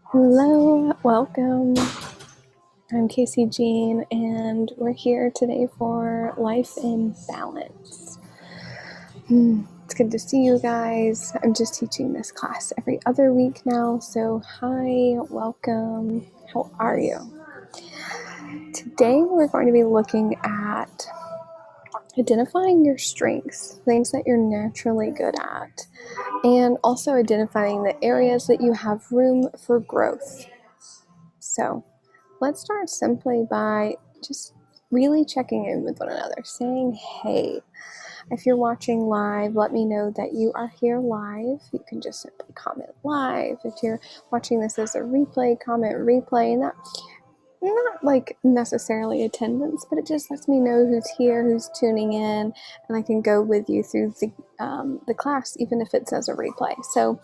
Hello, welcome. I'm Casey Jean, and we're here today for Life in Balance. It's good to see you guys. I'm just teaching this class every other week now, so hi, welcome. How are you? Today we're going to be looking at identifying your strengths, things that you're naturally good at, and also identifying the areas that you have room for growth. So let's start simply by just really checking in with one another, saying, hey, if you're watching live, let me know that you are here live. You can just simply comment live. If you're watching this as a replay, comment replay, and that not like necessarily attendance, but it just lets me know who's here, who's tuning in, and I can go with you through the class, even if it's as a replay. So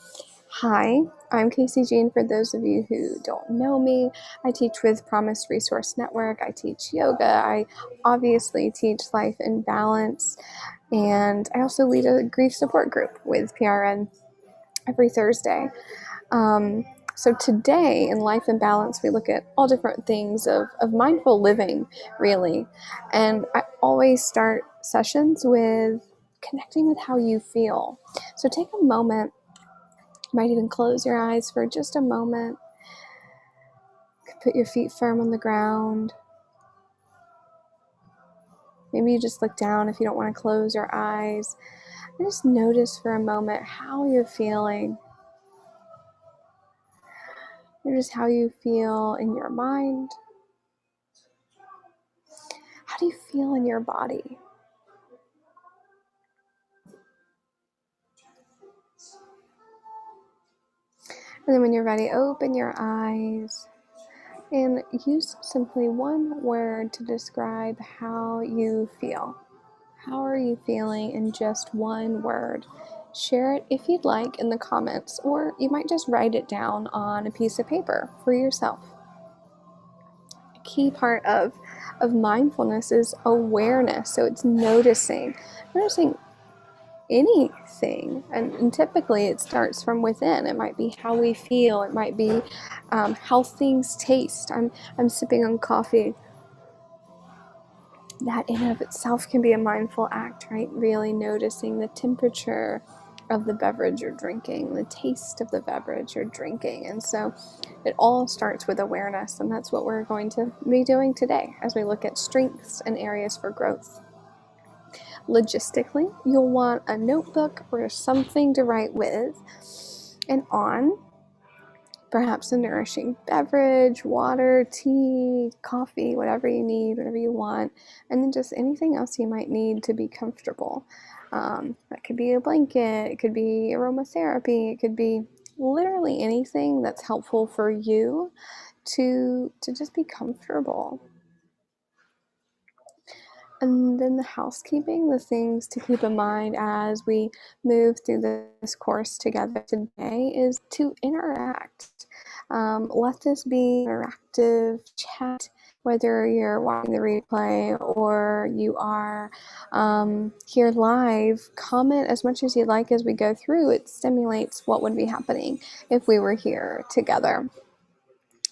hi, I'm Casey Jean. For those of you who don't know me, I teach with Promise Resource Network. I teach yoga. I obviously teach Life in Balance. And I also lead a grief support group with PRN every Thursday. So today in Life in Balance, we look at all different things of mindful living, really. And I always start sessions with connecting with how you feel. So take a moment. You might even close your eyes for just a moment. You can put your feet firm on the ground. Maybe you just look down if you don't want to close your eyes. And just notice for a moment how you're feeling. Notice how you feel in your mind. How do you feel in your body? And then when you're ready, open your eyes and use simply one word to describe how you feel. How are you feeling in just one word? Share it if you'd like in the comments, or you might just write it down on a piece of paper for yourself. A key part of mindfulness is awareness. So it's noticing anything, and typically it starts from within. It might be how we feel. It might be how things taste. I'm sipping on coffee. That in and of itself can be a mindful act, right? Really noticing the temperature of the beverage you're drinking, the taste of the beverage you're drinking. And so it all starts with awareness, and that's what we're going to be doing today as we look at strengths and areas for growth. Logistically, you'll want a notebook or something to write with and on. Perhaps a nourishing beverage, water, tea, coffee, whatever you need, whatever you want, and then just anything else you might need to be comfortable. That could be a blanket, it could be aromatherapy, it could be literally anything that's helpful for you to just be comfortable. And then the housekeeping, the things to keep in mind as we move through this course together today is to interact. Let this be an interactive chat, whether you're watching the replay or you are here live. Comment as much as you'd like as we go through. It stimulates what would be happening if we were here together.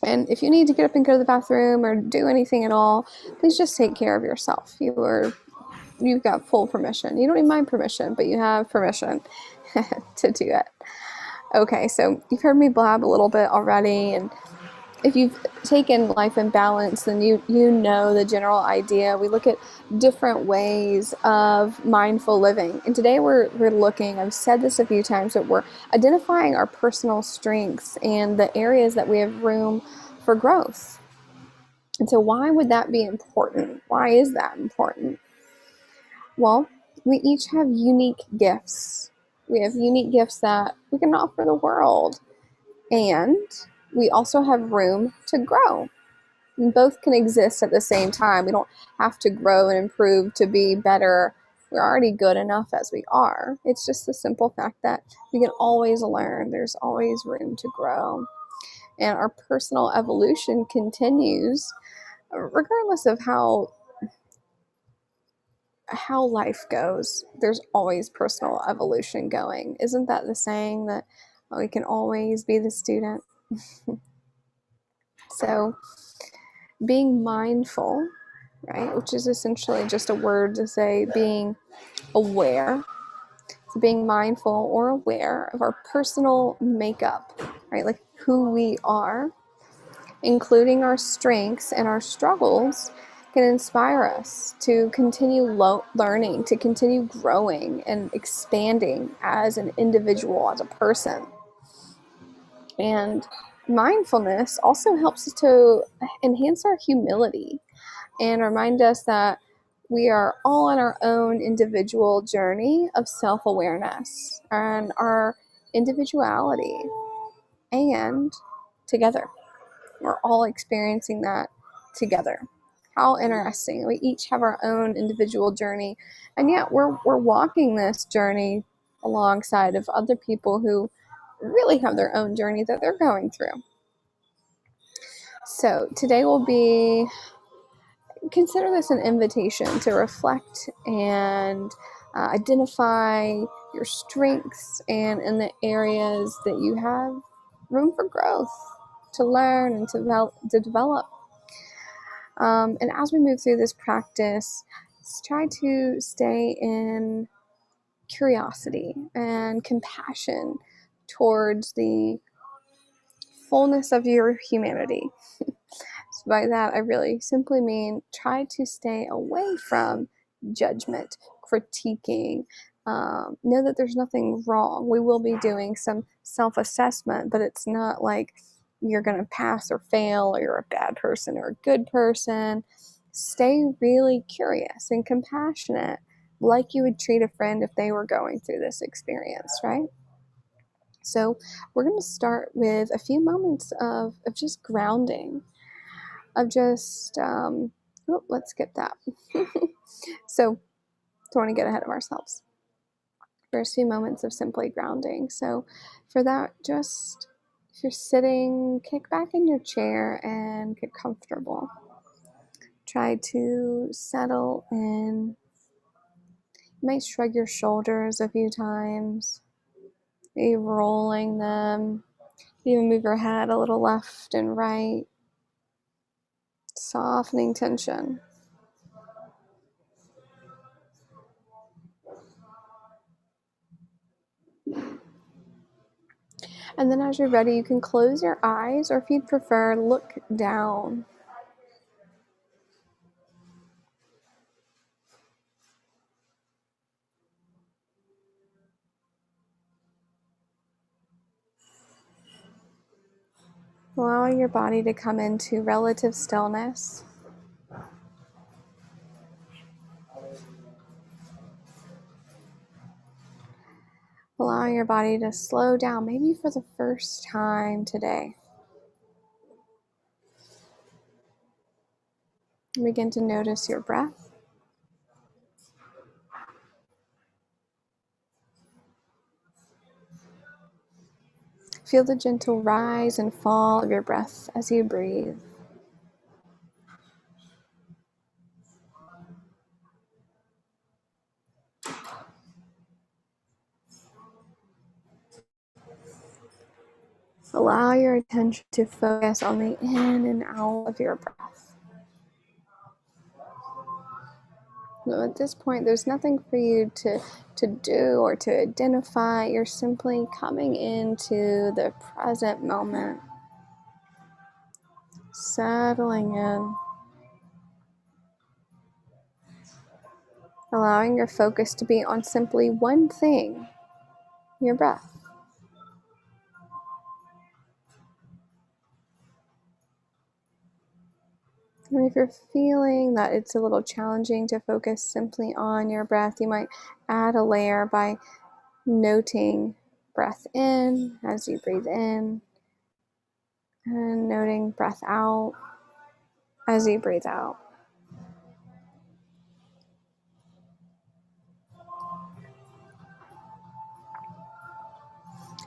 And if you need to get up and go to the bathroom or do anything at all, please just take care of yourself. You've got full permission. You don't need my permission, but you have permission to do it. Okay, so you've heard me blab a little bit already, and if you've taken Life in Balance, then you know the general idea. We look at different ways of mindful living. And today we're looking, I've said this a few times, but we're identifying our personal strengths and the areas that we have room for growth. And so why would that be important? Why is that important? Well, we each have unique gifts. We have unique gifts that we can offer the world. And we also have room to grow. And both can exist at the same time. We don't have to grow and improve to be better. We're already good enough as we are. It's just the simple fact that we can always learn. There's always room to grow. And our personal evolution continues regardless of how life goes, there's always personal evolution going. Isn't that the saying that we can always be the student? So being mindful, right, which is essentially just a word to say being aware. So being mindful or aware of our personal makeup, right, like who we are, including our strengths and our struggles, can inspire us to continue learning, to continue growing and expanding as an individual, as a person. And mindfulness also helps us to enhance our humility and remind us that we are all on our own individual journey of self-awareness and our individuality, and together. We're all experiencing that together. How interesting. We each have our own individual journey, and yet we're walking this journey alongside of other people who really have their own journey that they're going through. So today will be, consider this an invitation to reflect and identify your strengths and in the areas that you have room for growth, to learn and to develop. And as we move through this practice, let's try to stay in curiosity and compassion towards the fullness of your humanity. So by that, I really simply mean try to stay away from judgment, critiquing. Know that there's nothing wrong. We will be doing some self-assessment, but it's not like you're going to pass or fail, or you're a bad person or a good person. Stay really curious and compassionate, like you would treat a friend if they were going through this experience, right? So we're going to start with a few moments of just grounding, of just, let's skip that. So don't want to get ahead of ourselves. First few moments of simply grounding. So for that, just if you're sitting, kick back in your chair and get comfortable. Try to settle in. You might shrug your shoulders a few times, maybe rolling them. Even move your head a little left and right, softening tension. And then as you're ready, you can close your eyes, or if you'd prefer, look down. Allowing your body to come into relative stillness. Allowing your body to slow down, maybe for the first time today. Begin to notice your breath. Feel the gentle rise and fall of your breath as you breathe. Allow your attention to focus on the in and out of your breath. So at this point, there's nothing for you to do or to identify. You're simply coming into the present moment, settling in, allowing your focus to be on simply one thing, your breath. And if you're feeling that it's a little challenging to focus simply on your breath, you might add a layer by noting breath in as you breathe in, and noting breath out as you breathe out.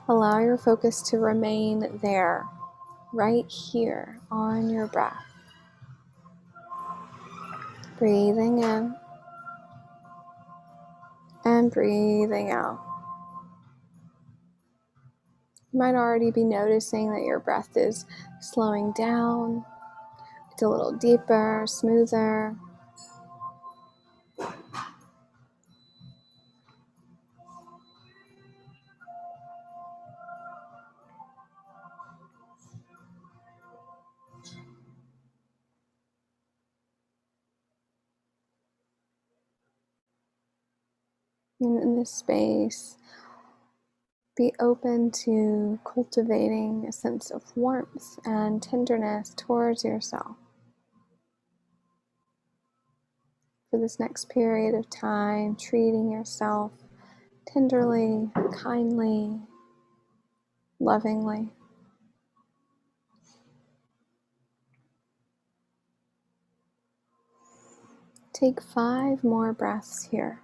Allow your focus to remain there, right here on your breath. Breathing in and breathing out. You might already be noticing that your breath is slowing down. It's a little deeper, smoother. And in this space, be open to cultivating a sense of warmth and tenderness towards yourself. For this next period of time, treating yourself tenderly, kindly, lovingly. Take 5 more breaths here.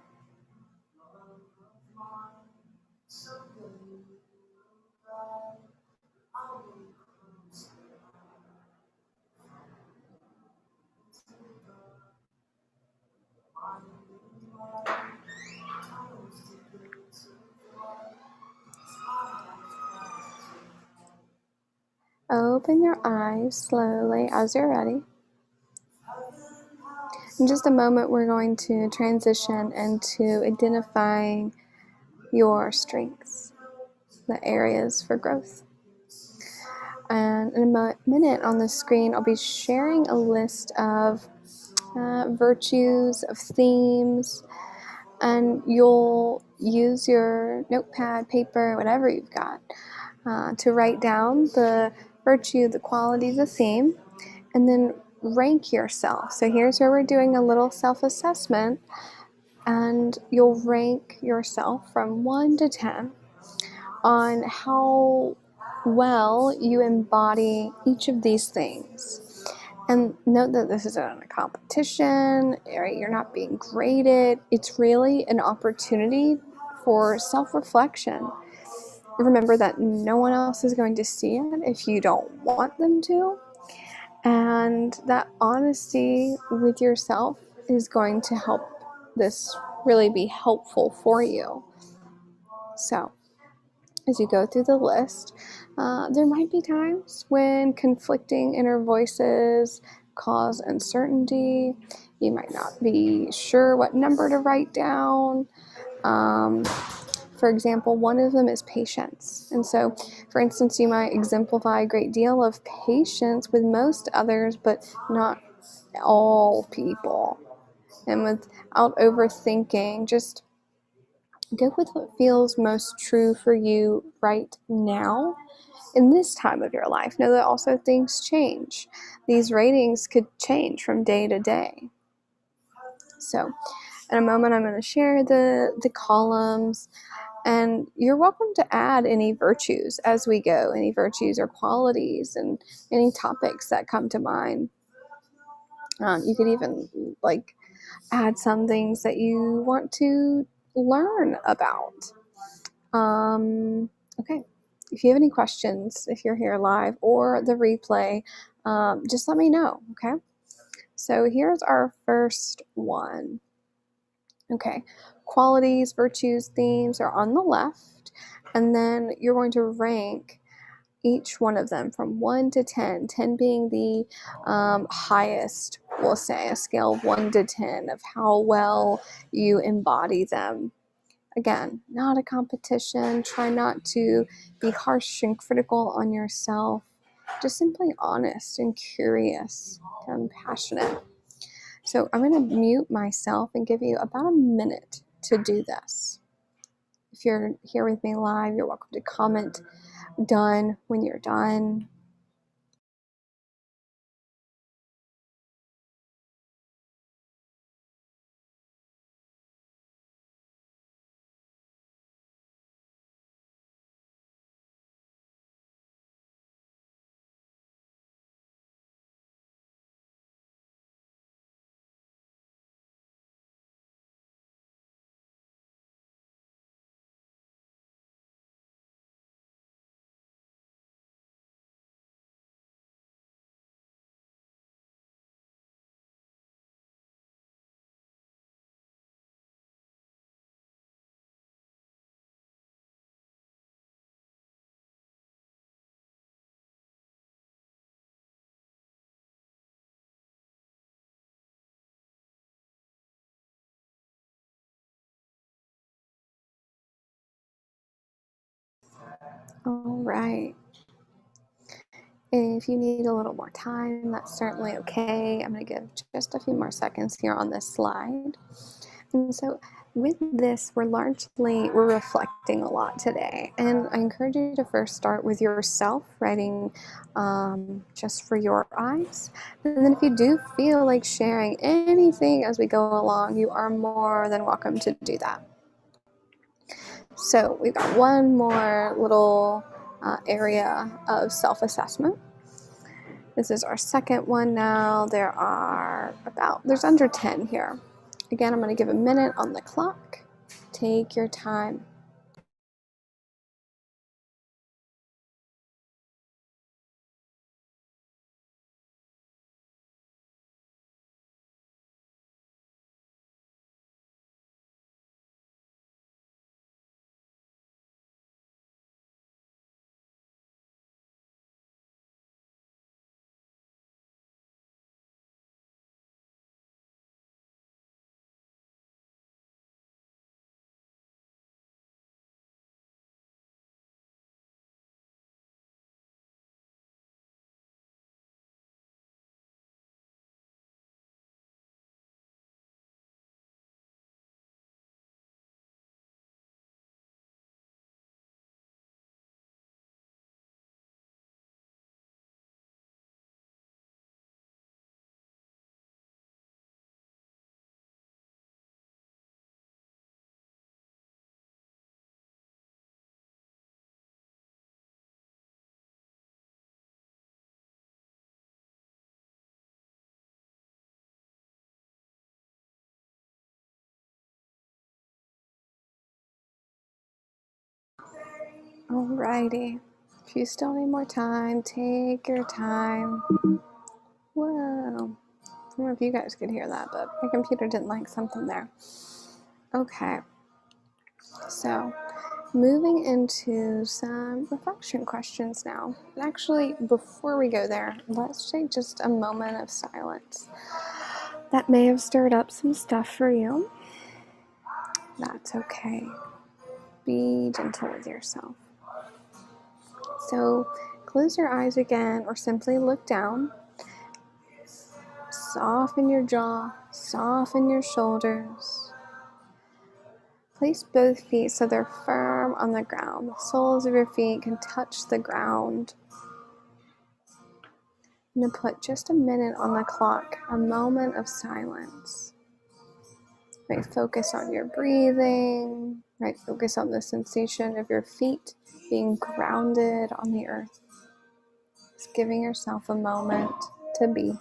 Open your eyes slowly as you're ready. In just a moment, we're going to transition into identifying your strengths, the areas for growth. And in a minute on the screen, I'll be sharing a list of virtues, of themes, and you'll use your notepad, paper, whatever you've got, to write down the virtue, the quality, the theme, and then rank yourself. So here's where we're doing a little self-assessment, and you'll rank yourself from 1 to 10 on how well you embody each of these things. And note that this isn't a competition, right? You're not being graded. It's really an opportunity for self-reflection. Remember that no one else is going to see it if you don't want them to. And that honesty with yourself is going to help this really be helpful for you. So, as you go through the list, there might be times when conflicting inner voices cause uncertainty. You might not be sure what number to write down. For example, one of them is patience. And so, for instance, you might exemplify a great deal of patience with most others, but not all people. And without overthinking, just go with what feels most true for you right now in this time of your life. Know that also things change. These ratings could change from day to day. So in a moment, I'm going to share the columns, and you're welcome to add any virtues as we go, any virtues or qualities and any topics that come to mind. You could even add some things that you want to learn about. Okay. If you have any questions, if you're here live or the replay, just let me know, okay? So here's our first one. Okay, qualities, virtues, themes are on the left, and then you're going to rank each one of them from 1 to 10, 10 being the highest, we'll say, a scale of 1 to 10 of how well you embody them. Again, not a competition. Try not to be harsh and critical on yourself. Just simply honest and curious, compassionate. So I'm going to mute myself and give you about a minute to do this. If you're here with me live, you're welcome to comment done when you're done. All right. If you need a little more time, that's certainly okay. I'm going to give just a few more seconds here on this slide. And so with this, we're reflecting a lot today. And I encourage you to first start with yourself, writing just for your eyes. And then if you do feel like sharing anything as we go along, you are more than welcome to do that. So we've got one more little area of self-assessment. This is our second one now. There's under 10 here. Again, I'm going to give a minute on the clock. Take your time. Alrighty. If you still need more time, take your time. Whoa. I don't know if you guys could hear that, but my computer didn't like something there. Okay. So moving into some reflection questions now. And actually, before we go there, let's take just a moment of silence. That may have stirred up some stuff for you. That's okay. Be gentle with yourself. So close your eyes again or simply look down. Soften your jaw, soften your shoulders. Place both feet so they're firm on the ground. The soles of your feet can touch the ground. I'm going to put just a minute on the clock, a moment of silence. Right, focus on your breathing, right, focus on the sensation of your feet being grounded on the earth. Just giving yourself a moment to be.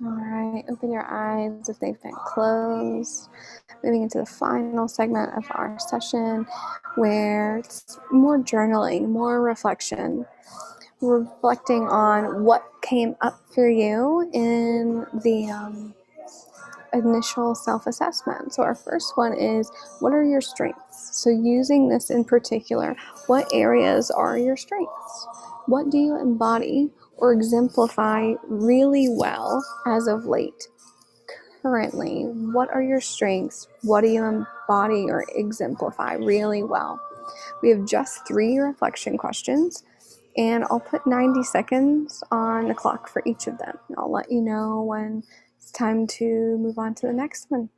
All right, open your eyes if they've been closed. Moving into the final segment of our session where it's more journaling, more reflection, reflecting on what came up for you in the initial self-assessment. So our first one is, what are your strengths? So using this in particular, what areas are your strengths? What do you embody or exemplify really well as of late? Currently, what are your strengths? What do you embody or exemplify really well? We have just 3 reflection questions, and I'll put 90 seconds on the clock for each of them. I'll let you know when it's time to move on to the next one.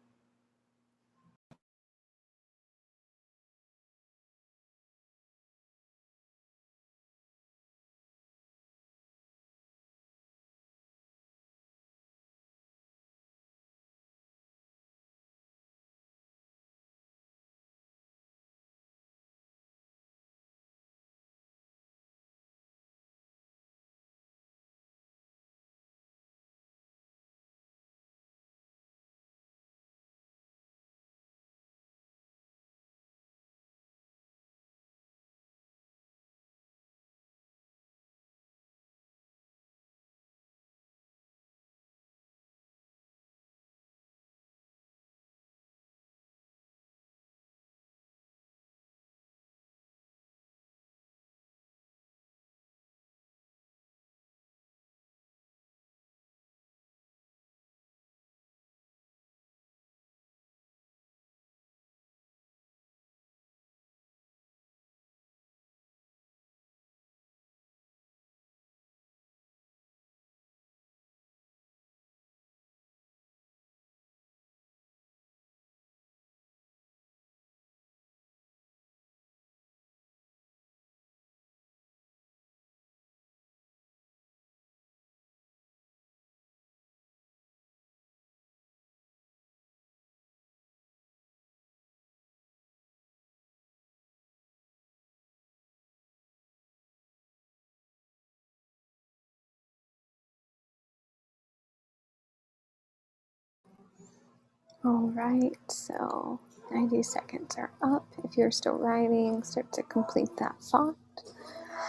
All right, so 90 seconds are up. If you're still writing, start to complete that thought.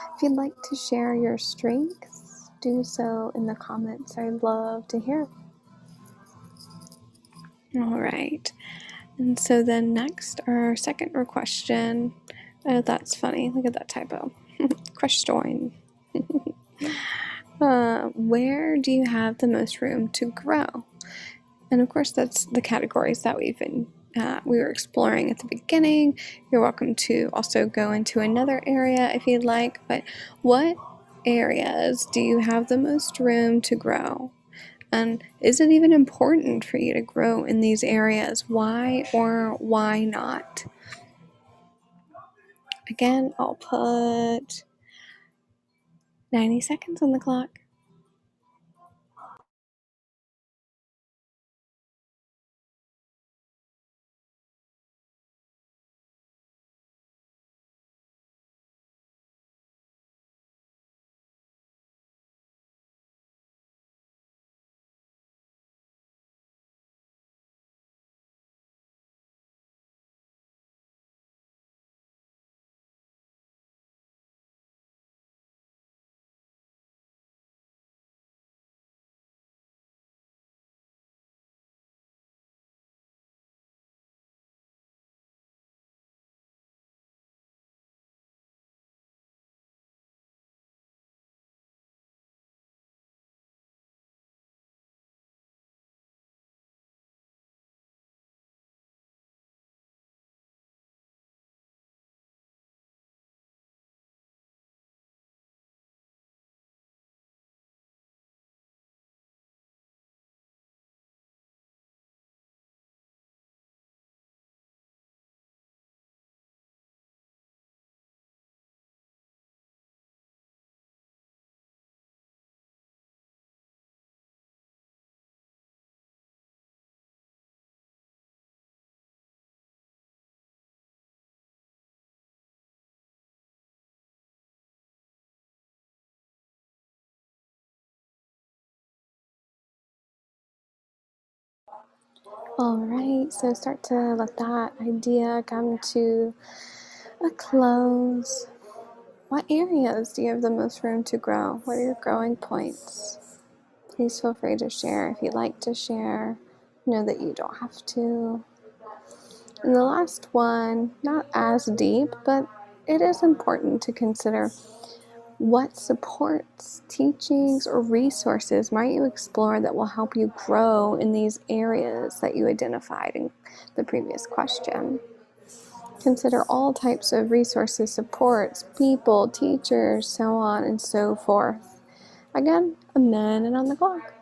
If you'd like to share your strengths, do so in the comments. I'd love to hear. All right, and so then next, our second question. Oh, that's funny. Look at that typo. Question. Where do you have the most room to grow? And of course, that's the categories that we were exploring at the beginning. You're welcome to also go into another area if you'd like, but what areas do you have the most room to grow? And is it even important for you to grow in these areas? Why or why not? Again, I'll put 90 seconds on the clock. All right, so start to let that idea come to a close. What areas do you have the most room to grow? What are your growing points? Please feel free to share if you'd like to share. Know that you don't have to. And the last one, not as deep, but it is important to consider what supports, teachings, or resources might you explore that will help you grow in these areas that you identified in the previous question. Consider all types of resources, supports, people, teachers, so on and so forth. Again, a minute on the clock.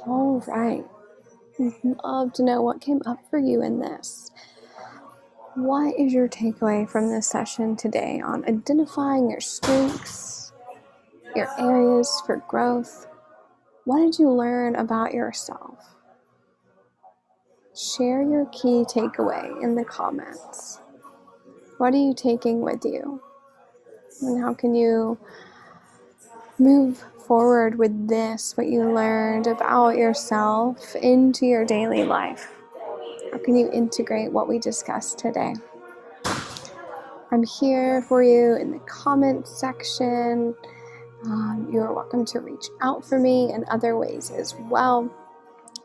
All right. I'd love to know what came up for you in this. What is your takeaway from this session today on identifying your strengths, your areas for growth? What did you learn about yourself? Share your key takeaway in the comments. What are you taking with you? And how can you move forward with this, what you learned about yourself, into your daily life? How can you integrate what we discussed today? I'm here for you in the comments section. You're welcome to reach out for me in other ways as well.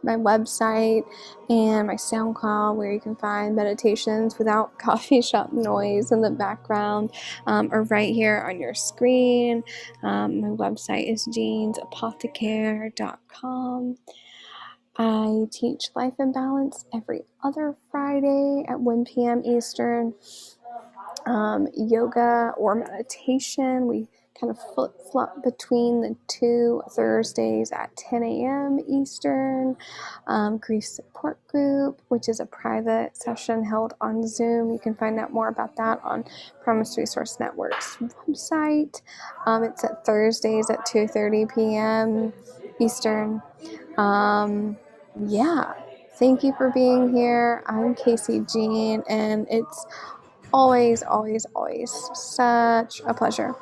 My website and my SoundCloud, where you can find meditations without coffee shop noise in the background, are right here on your screen. My website is jeansapothecare.com. I teach Life in Balance every other Friday at 1 p.m. Eastern. Yoga or meditation, we kind of flip-flop between the two. Thursdays at 10 a.m. Eastern. Grief support group, which is a private session held on Zoom. You can find out more about that on Promise Resource Network's website. It's at Thursdays at 2:30 p.m. Eastern. Thank you for being here. I'm Casey Jean, and it's always, always, always such a pleasure.